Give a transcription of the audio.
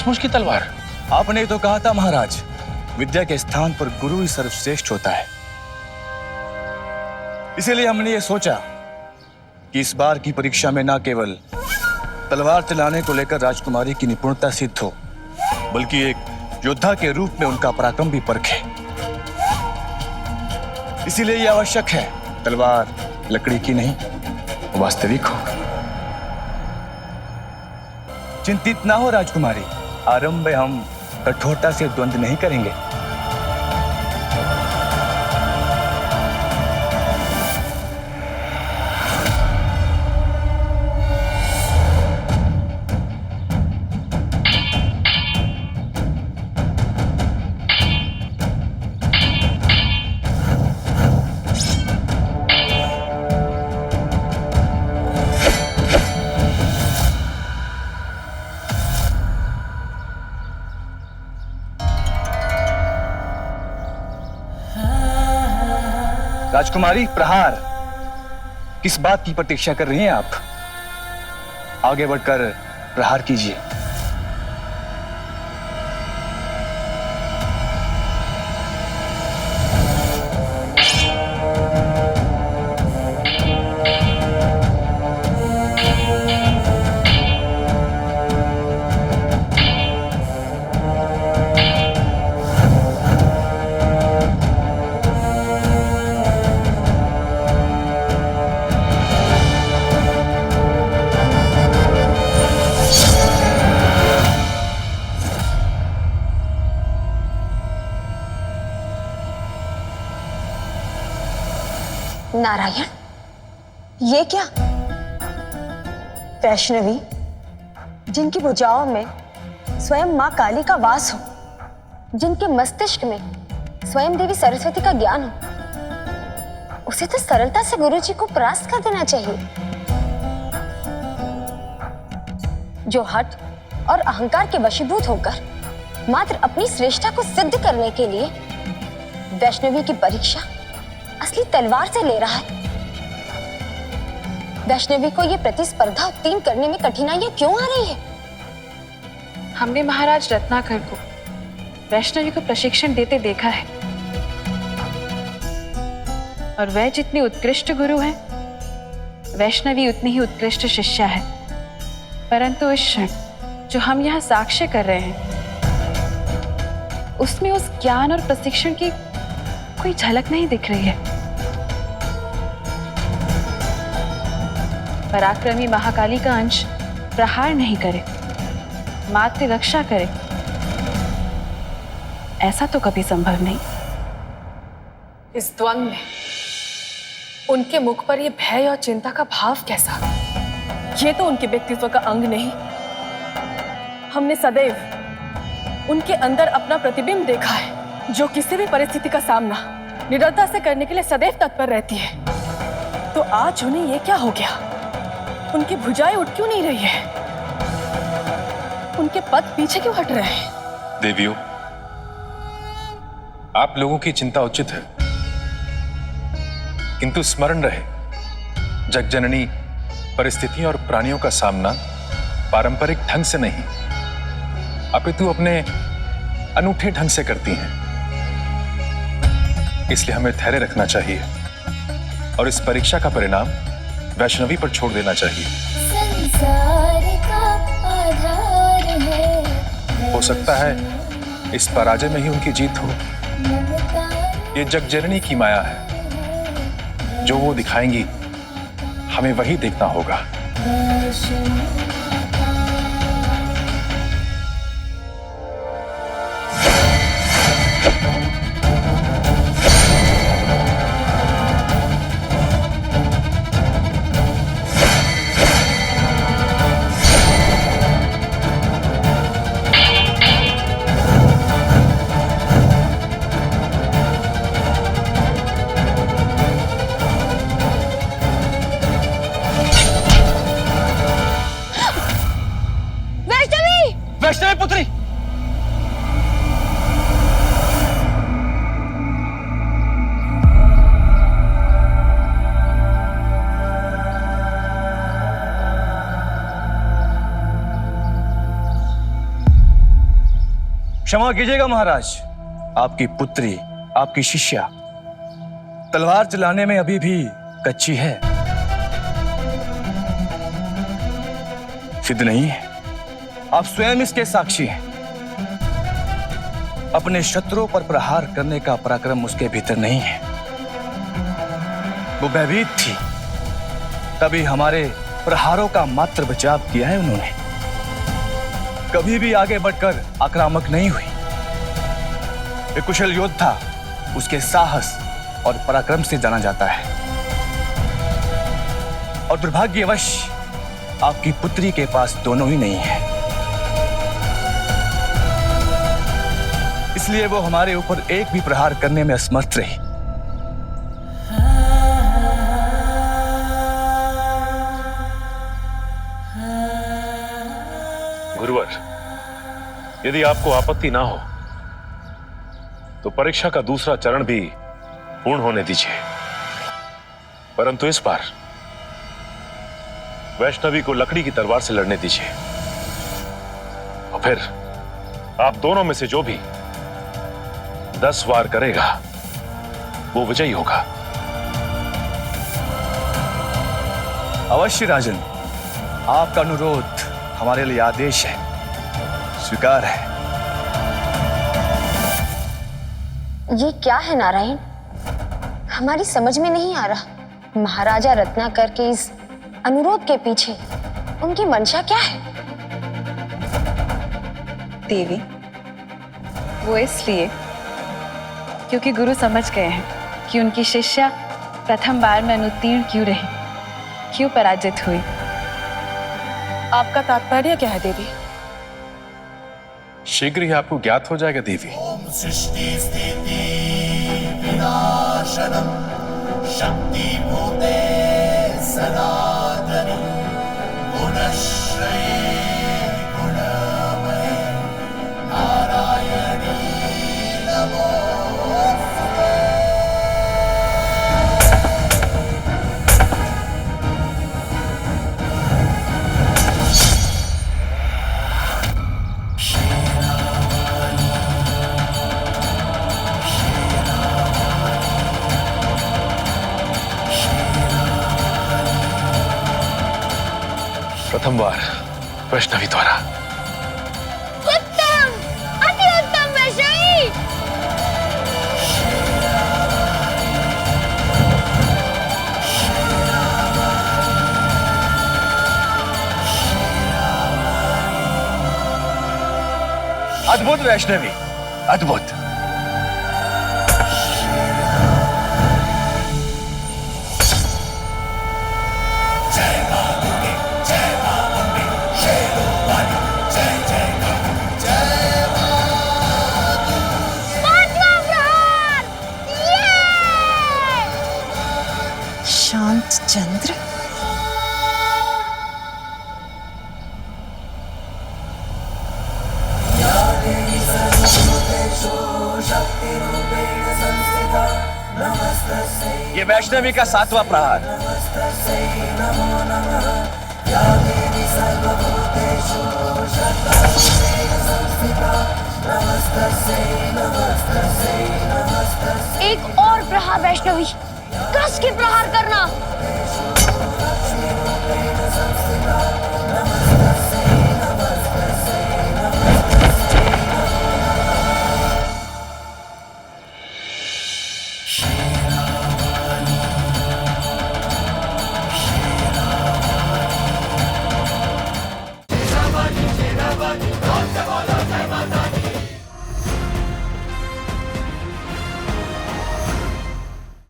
सचमुच की तलवार? आपने तो कहा था महाराज, विद्या के स्थान पर गुरु ही सर्वश्रेष्ठ होता है। इसीलिए हमने ये सोचा कि इस बार की परीक्षा में न केवल तलवार चलाने को लेकर राजकुमारी की निपुणता सिद्ध हो, बल्कि एक योद्धा के रूप में उनका पराक्रम भी परखे। इसीलिए यह आवश्यक है तलवार लकड़ी की नहीं, वास्तविक हो। चिंतित ना हो राजकुमारी, आरंभ में हम कठोरता से द्वंद्व नहीं करेंगे। राजकुमारी, प्रहार। किस बात की प्रतीक्षा कर रही हैं आप? आगे बढ़कर प्रहार कीजिए। नारायण, ये क्या? वैष्णवी, जिनकी भुजाओं में स्वयं मां काली का वास हो, जिनके मस्तिष्क में स्वयं देवी सरस्वती का ज्ञान हो, उसे तो सरलता से गुरुजी को परास्त कर देना चाहिए। जो हठ और अहंकार के वशीभूत होकर मात्र अपनी श्रेष्ठता को सिद्ध करने के लिए वैष्णवी की परीक्षा असली तलवार से ले रहा है। वैष्णवी को यह प्रतिस्पर्धा उत्तीर्ण करने में कठिनाइयां क्यों आ रही है? हमने महाराज रत्नाकर को वैष्णवी को प्रशिक्षण देते देखा है, और वह जितनी उत्कृष्ट गुरु है, वैष्णवी उतनी ही उत्कृष्ट शिष्या है। परंतु इस क्षण जो हम यहाँ साक्ष्य कर रहे हैं, उसमें उस ज्ञान और प्रशिक्षण की कोई झलक नहीं दिख रही है। पराक्रमी महाकाली का अंश प्रहार नहीं करे, मात्र रक्षा करे, ऐसा तो कभी संभव नहीं। इस द्वंद्व में उनके मुख पर यह भय और चिंता का भाव कैसा? ये तो उनके व्यक्तित्व का अंग नहीं। हमने सदैव उनके अंदर अपना प्रतिबिंब देखा है, जो किसी भी परिस्थिति का सामना निडरता से करने के लिए सदैव तत्पर रहती है। तो आज उन्हें ये क्या हो गया? उनकी भुजाएं उठ क्यों नहीं रही है? उनके पद पीछे क्यों हट रहे हैं? देवियों, आप लोगों की चिंता उचित है, किंतु स्मरण रहे, जगजननी परिस्थितियों और प्राणियों का सामना पारंपरिक ढंग से नहीं, अपितु अपने अनूठे ढंग से करती हैं। इसलिए हमें धैर्य रखना चाहिए और इस परीक्षा का परिणाम वैष्णवी पर छोड़ देना चाहिए। संसार का आधार है, हो सकता है इस पराजय में ही उनकी जीत हो। ये जगजननी की माया है, जो वो दिखाएंगी हमें वही देखना होगा। वैष्णवी पुत्री, क्षमा कीजिएगा महाराज, आपकी पुत्री, आपकी शिष्या तलवार चलाने में अभी भी कच्ची है, सिद्ध नहीं है। आप स्वयं इसके साक्षी हैं। अपने शत्रुओं पर प्रहार करने का पराक्रम उसके भीतर नहीं है। वो भयभीत थी, तभी हमारे प्रहारों का मात्र बचाव किया है उन्होंने। कभी भी आगे बढ़कर आक्रामक नहीं हुई। एक कुशल योद्धा उसके साहस और पराक्रम से जाना जाता है। और दुर्भाग्यवश आपकी पुत्री के पास दोनों ही नहीं है, इसलिए वो हमारे ऊपर एक भी प्रहार करने में असमर्थ रही। गुरुवर, यदि आपको आपत्ति ना हो तो परीक्षा का दूसरा चरण भी पूर्ण होने दीजिए, परंतु इस बार वैष्णवी को लकड़ी की तलवार से लड़ने दीजिए और फिर आप दोनों में से जो भी 10 वार करेगा वो विजयी होगा। अवश्य राजन, आपका अनुरोध हमारे लिए आदेश है, स्वीकार है। ये क्या है नारायण, हमारी समझ में नहीं आ रहा। महाराजा रत्नाकर के इस अनुरोध के पीछे उनकी मंशा क्या है? देवी, वो इसलिए क्योंकि गुरु समझ गए हैं कि उनकी शिष्या प्रथम बार में अनुत्तीर्ण क्यों रही, क्यों पराजित हुई। आपका तात्पर्य क्या है देवी? शीघ्र ही आपको ज्ञात हो जाएगा देवी। सृष्टि स्थिति विनाशनम शक्ति भूते सनातनी गुणश्रये गुणमये नारायणी नमोस्तुते। प्रथम बार वैष्णवी द्वारा। उत्तम, अति उत्तम वैष्णवी। अद्भुत वैष्णवी, अद्भुत। शांत चंद्र, ये वैष्णवी का 7वां प्रहार। एक और प्रहार वैष्णवी, कस के प्रहार करना।